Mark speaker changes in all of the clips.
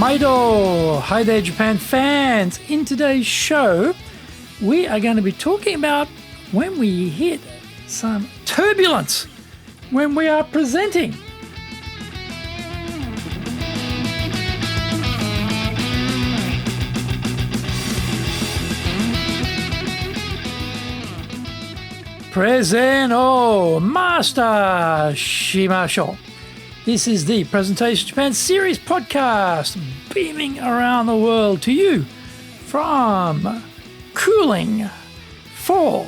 Speaker 1: Maido! Hi there, Japan fans! In today's show, we are going to be talking about when we hit some turbulence when we are presenting. Preseno Master Shimasho. This is the Presentation Japan Series podcast, beaming around the world to you from cooling fall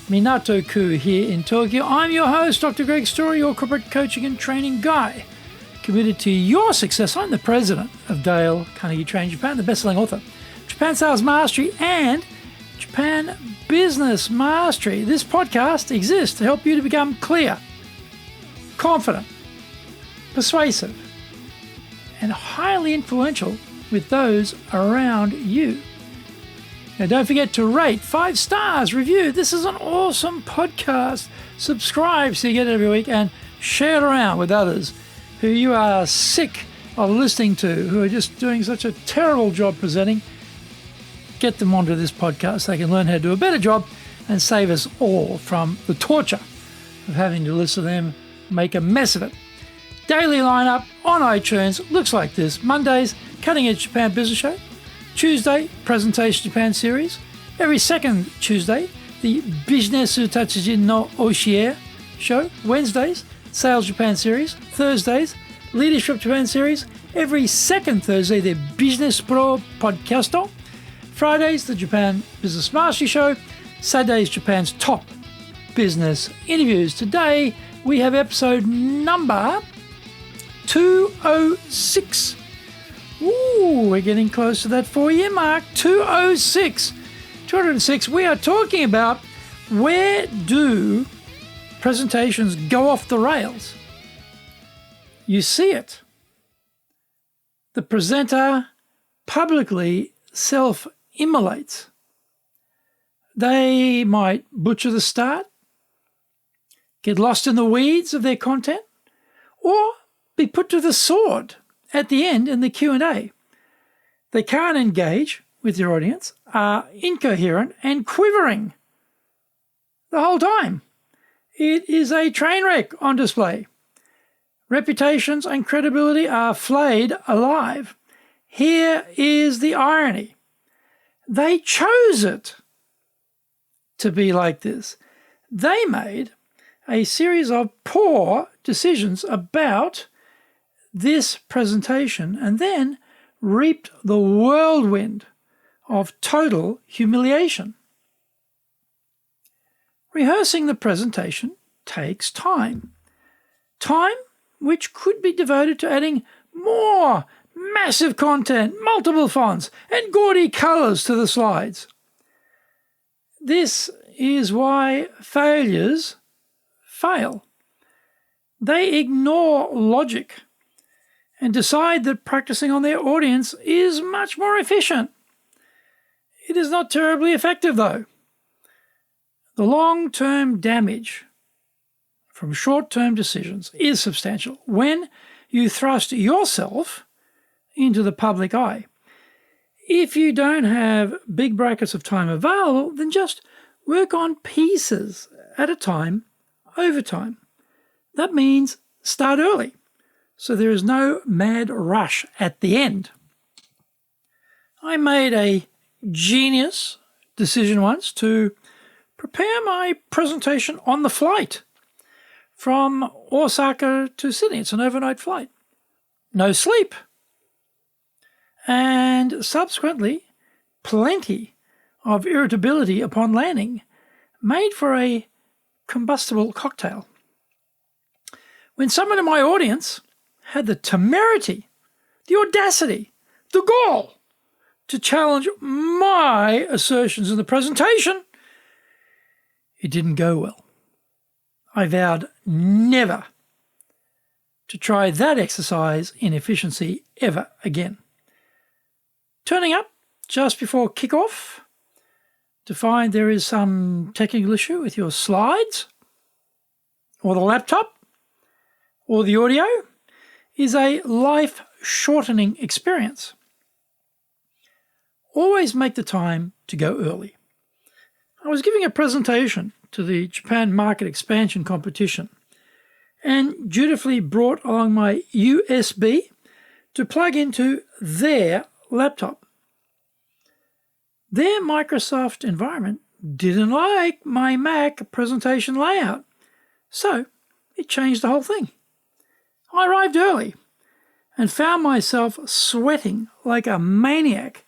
Speaker 1: Minato-ku here in Tokyo. I'm your host, Dr. Greg Story, your corporate coaching and training guy, committed to your success. I'm the president of Dale Carnegie Training Japan, the best-selling author, Japan Sales Mastery, and Japan Business Mastery. This podcast exists to help you to become clear, confident, persuasive, and highly influential with those around you. Now, don't forget to rate 5 stars, review. This is an awesome podcast. Subscribe so you get it every week, and share it around with others who you are sick of listening to, who are just doing such a terrible job presenting. Get them onto this podcast so they can learn how to do a better job and save us all from the torture of having to listen to them make a mess of it. Daily lineup on iTunes looks like this. Mondays, Cutting Edge Japan Business Show. Tuesday, Presentation Japan Series. Every second Tuesday, the Business Tatsujin no Oshier Show. Wednesdays, Sales Japan Series. Thursdays, Leadership Japan Series. Every second Thursday, the Business Pro Podcasto. Fridays, the Japan Business Mastery Show. Saturdays, Japan's top business interviews. Today, we have episode number 206. Ooh, we're getting close to that 4-year mark. 206. 206. We are talking about where do presentations go off the rails. You see it. The presenter publicly self-immolates. They might butcher the start, get lost in the weeds of their content, or be put to the sword at the end in the Q&A. They can't engage with your audience, are incoherent and quivering the whole time. It is a train wreck on display. Reputations and credibility are flayed alive. Here is the irony. They chose it to be like this. They made a series of poor decisions about this presentation and then reaped the whirlwind of total humiliation. Rehearsing the presentation takes time. Time which could be devoted to adding more massive content, multiple fonts, and gaudy colors to the slides. This is why failures fail. They ignore logic and decide that practicing on their audience is much more efficient. It is not terribly effective, though. The long-term damage from short-term decisions is substantial when you thrust yourself into the public eye. If you don't have big brackets of time available, then just work on pieces at a time over time. That means start early, so there is no mad rush at the end. I made a genius decision once to prepare my presentation on the flight from Osaka to Sydney. It's an overnight flight. No sleep. And subsequently, plenty of irritability upon landing, made for a combustible cocktail. When someone in my audience had the temerity, the audacity, the gall to challenge my assertions in the presentation, it didn't go well. I vowed never to try that exercise in efficiency ever again. Turning up just before kickoff to find there is some technical issue with your slides or the laptop or the audio is a life life-shortening experience. Always make the time to go early. I was giving a presentation to the Japan Market Expansion Competition and dutifully brought along my USB to plug into their laptop. Their Microsoft environment didn't like my Mac presentation layout, so it changed the whole thing. I arrived early and found myself sweating like a maniac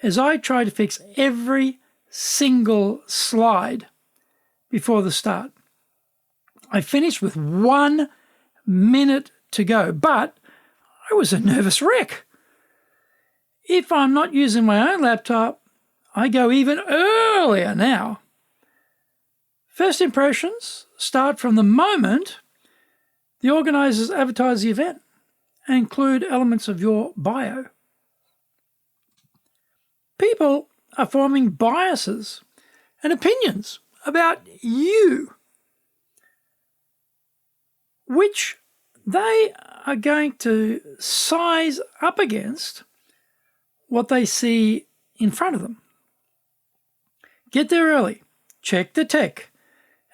Speaker 1: as I tried to fix every single slide before the start. I finished with 1 minute to go, but I was a nervous wreck. If I'm not using my own laptop, I go even earlier now. First impressions start from the moment the organisers advertise the event and include elements of your bio. People are forming biases and opinions about you, which they are going to size up against what they see in front of them. Get there early, check the tech,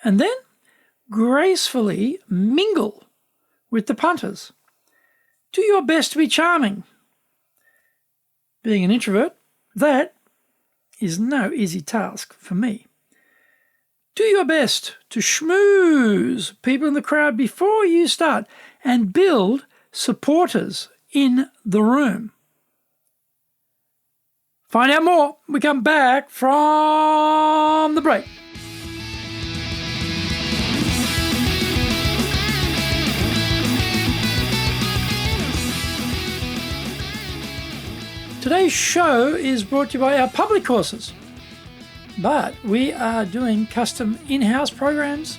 Speaker 1: and then gracefully mingle with the punters. Do your best to be charming. Being an introvert, that is no easy task for me. Do your best to schmooze people in the crowd before you start and build supporters in the room. Find out more when we come back from the break. Today's show is brought to you by our public courses, but we are doing custom in-house programs.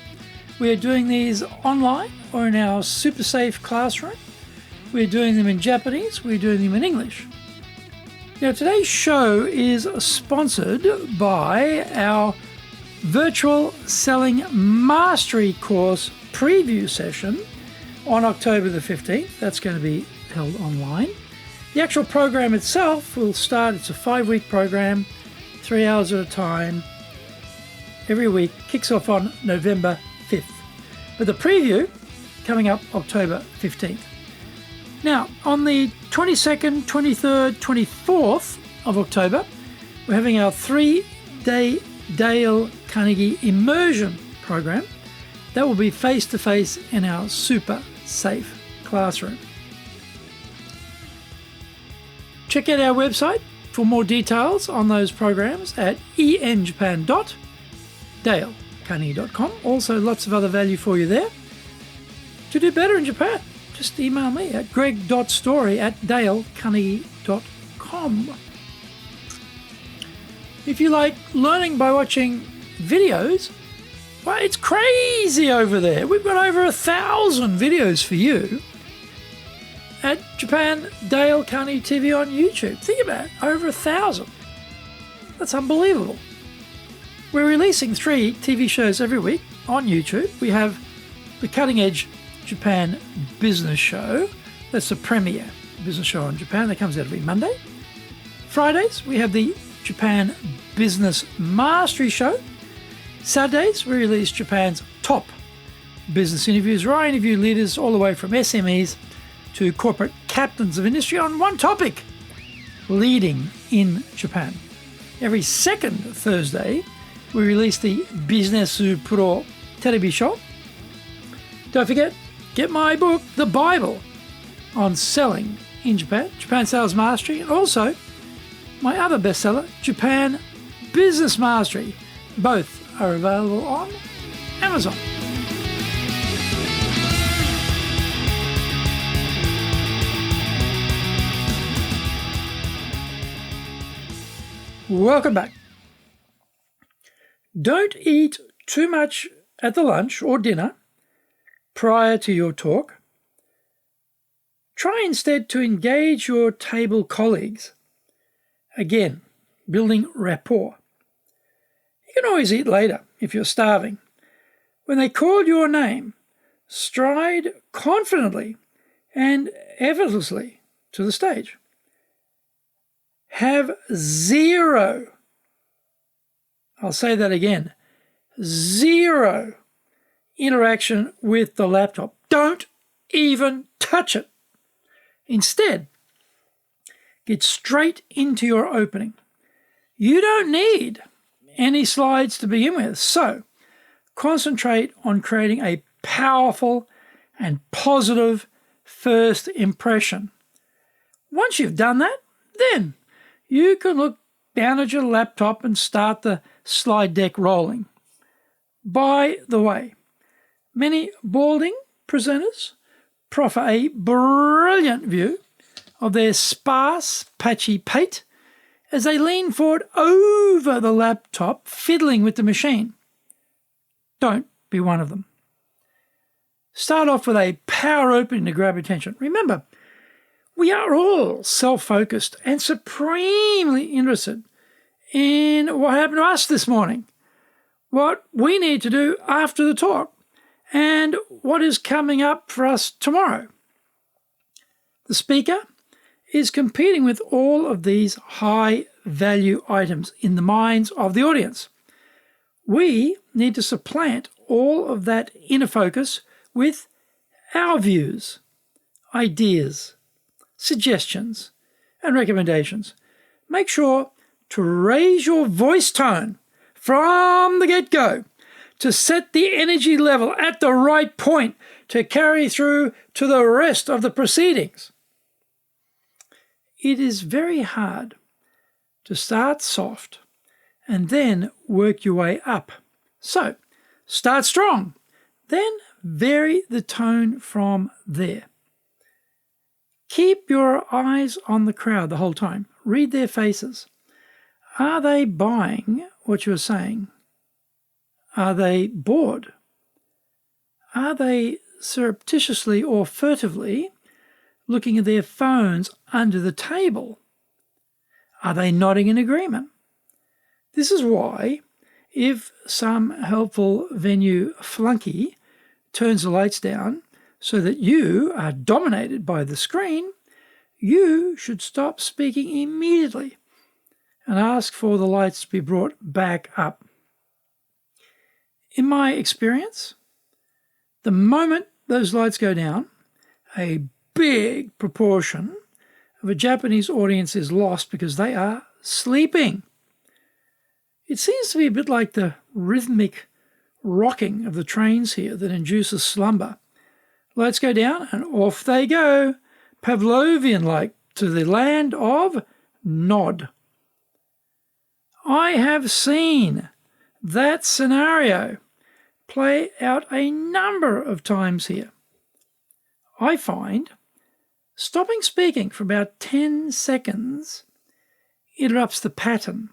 Speaker 1: We are doing these online or in our super safe classroom. We're doing them in Japanese. We're doing them in English. Now, today's show is sponsored by our Virtual Selling Mastery course preview session on October the 15th. That's going to be held online. The actual program itself will start, it's a 5-week program, 3 hours at a time, every week, kicks off on November 5th. But the preview coming up October 15th. Now, on the 22nd, 23rd, 24th of October, we're having our 3-day Dale Carnegie immersion program. That will be face-to-face in our super safe classroom. Check out our website for more details on those programs at enjapan.dalecarnegie.com. Also, lots of other value for you there. To do better in Japan, just email me at greg.story@dalecarnegie.com. If you like learning by watching videos, well, it's crazy over there. We've got over 1,000 videos for you at Japan Dale Carnegie TV on YouTube. Think about it, over 1,000. That's unbelievable. We're releasing 3 TV shows every week on YouTube. We have the Cutting Edge Japan Business Show. That's the premier business show in Japan. That comes out every Monday. Fridays, we have the Japan Business Mastery Show. Saturdays, we release Japan's top business interviews, where I interview leaders all the way from SMEs to corporate captains of industry on one topic, leading in Japan. Every second Thursday, we release the Business Pro Television Show. Don't forget, get my book, The Bible, on selling in Japan, Japan Sales Mastery, and also my other bestseller, Japan Business Mastery. Both are available on Amazon. Welcome back. Don't eat too much at the lunch or dinner prior to your talk. Try instead to engage your table colleagues. Again, building rapport. You can always eat later if you're starving. When they call your name, stride confidently and effortlessly to the stage. Have zero, I'll say that again, zero interaction with the laptop. Don't even touch it. Instead, get straight into your opening. You don't need any slides to begin with, so concentrate on creating a powerful and positive first impression. Once you've done that, then you can look down at your laptop and start the slide deck rolling. By the way, many balding presenters proffer a brilliant view of their sparse, patchy pate as they lean forward over the laptop, fiddling with the machine. Don't be one of them. Start off with a power opening to grab attention. Remember, we are all self-focused and supremely interested in what happened to us this morning, what we need to do after the talk, and what is coming up for us tomorrow. The speaker is competing with all of these high-value items in the minds of the audience. We need to supplant all of that inner focus with our views, ideas, suggestions, and recommendations. Make sure to raise your voice tone from the get-go to set the energy level at the right point to carry through to the rest of the proceedings. It is very hard to start soft and then work your way up. So, start strong, then vary the tone from there. Keep your eyes on the crowd the whole time. Read their faces. Are they buying what you're saying? Are they bored? Are they surreptitiously or furtively looking at their phones under the table? Are they nodding in agreement? This is why, if some helpful venue flunky turns the lights down so that you are dominated by the screen, you should stop speaking immediately and ask for the lights to be brought back up. In my experience, the moment those lights go down, a big proportion of a Japanese audience is lost because they are sleeping. It seems to be a bit like the rhythmic rocking of the trains here that induces slumber. Lights go down and off they go, Pavlovian-like, to the land of nod. I have seen that scenario play out a number of times here. I find stopping speaking for about 10 seconds interrupts the pattern,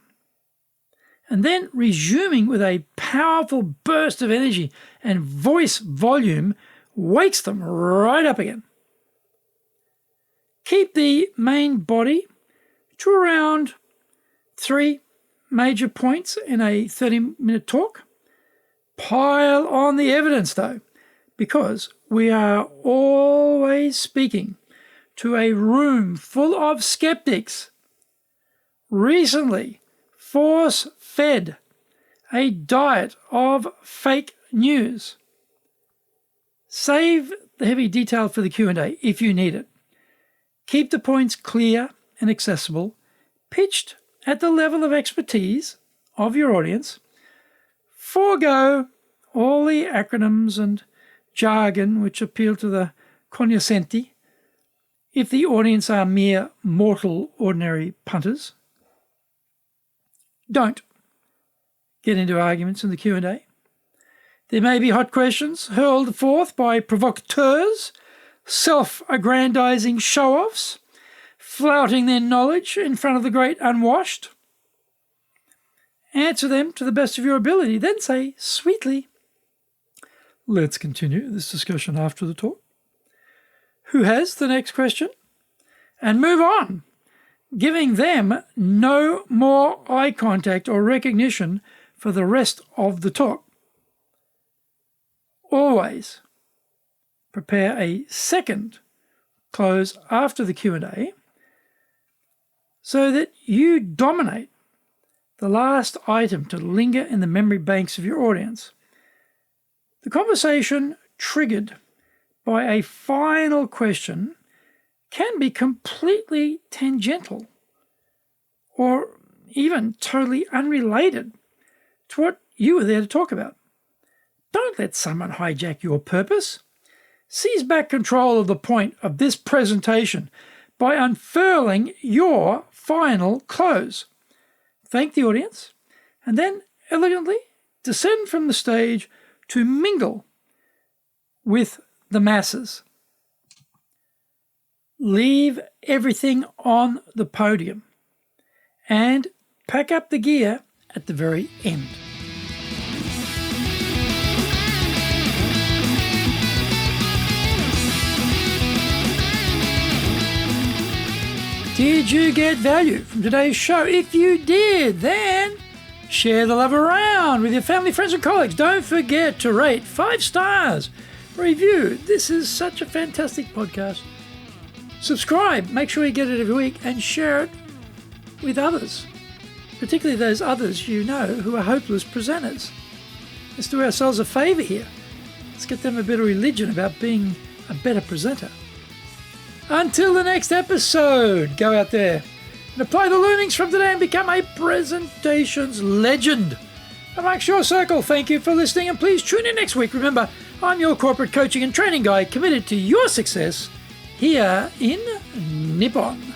Speaker 1: and then resuming with a powerful burst of energy and voice volume wakes them right up again. Keep the main body to around 3 major points in a 30-minute talk. Pile on the evidence, though, because we are always speaking to a room full of skeptics. Recently, force-fed a diet of fake news. Save the heavy detail for the Q&A if you need it. Keep the points clear and accessible, pitched at the level of expertise of your audience. Forego all the acronyms and jargon which appeal to the cognoscenti if the audience are mere mortal ordinary punters. Don't get into arguments in the Q&A. There may be hot questions hurled forth by provocateurs, self-aggrandizing show-offs, flouting their knowledge in front of the great unwashed. Answer them to the best of your ability, then say sweetly, "Let's continue this discussion after the talk. Who has the next question?" And move on, giving them no more eye contact or recognition for the rest of the talk. Always prepare a second close after the Q&A so that you dominate the last item to linger in the memory banks of your audience. The conversation triggered by a final question can be completely tangential or even totally unrelated to what you were there to talk about. Don't let someone hijack your purpose. Seize back control of the point of this presentation by unfurling your final close. Thank the audience, and then elegantly descend from the stage to mingle with the masses. Leave everything on the podium and pack up the gear at the very end. Did you get value from today's show? If you did, then share the love around with your family, friends, and colleagues. Don't forget to rate 5 stars, review. This is such a fantastic podcast. Subscribe, make sure you get it every week, and share it with others, particularly those others you know who are hopeless presenters. Let's do ourselves a favour here. Let's get them a bit of religion about being a better presenter. Until the next episode, go out there and apply the learnings from today and become a presentations legend amongst your circle. Thank you for listening, and please tune in next week. Remember, I'm your corporate coaching and training guy committed to your success here in Nippon.